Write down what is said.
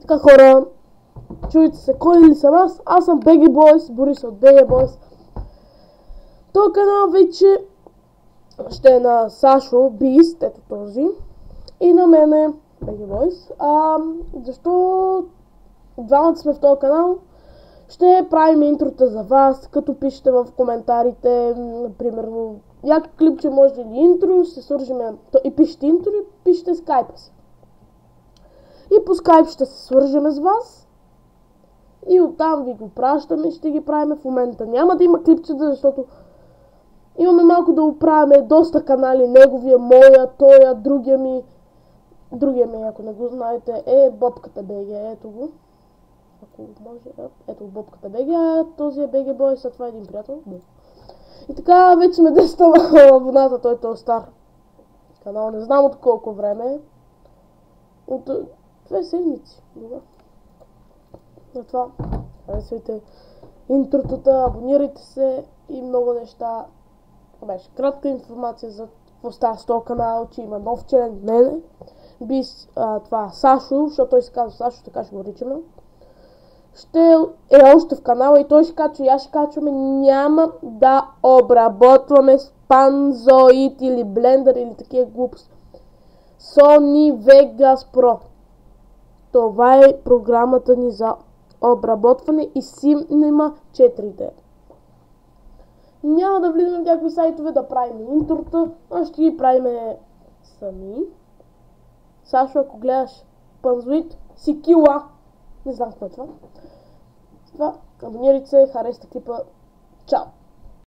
Така хора, чуйте се, кой ли съм аз? Аз съм BG Boys, Борис от BG Boys. Този канал вече ще е на Сашо Beast, ето този. И на мене, BG Boys. Защо двамата сме в този канал? Ще правим интрота за вас, като пишете в коментарите, примерно, яко клипче може ли интро, ще свържим и пишете интро и пишете скайпа си. И по скайп ще се свържем с вас и оттам ви го пращаме, ще ги правим в момента. Няма да има клипчета, защото имаме малко да оправяме доста канали, неговия, моя, тоя, другия ми, ако не го знаете, е Бобката БГ, ето го. Ако може, ето Бобката БГ, този е BG Boys, а това е един приятел. И така, вече сме 10 абоната, той е стар канал, не знам от колко време. От 2 седмици. Затова харесвайте интротата, абонирайте се и много неща. Това беше кратка информация за какво става с този канал, че има нов член мене. Това Сашо, защото той се казва Сашо, така ще го наричаме. Ще е още в канала и той ще качва и аз ще качваме. Няма да обработваме Spanzoid или Blender или такива глупости. Sony Vegas Pro. Това е програмата ни за обработване и Cinema 4D. Няма да влизаме в някакви сайтове да правим интрота, а ще ги правим сами. Сашо, ако гледаш Spanzoid, си кила. Не знам какво е това. Абонирайте се, харесайте клипа. Чао!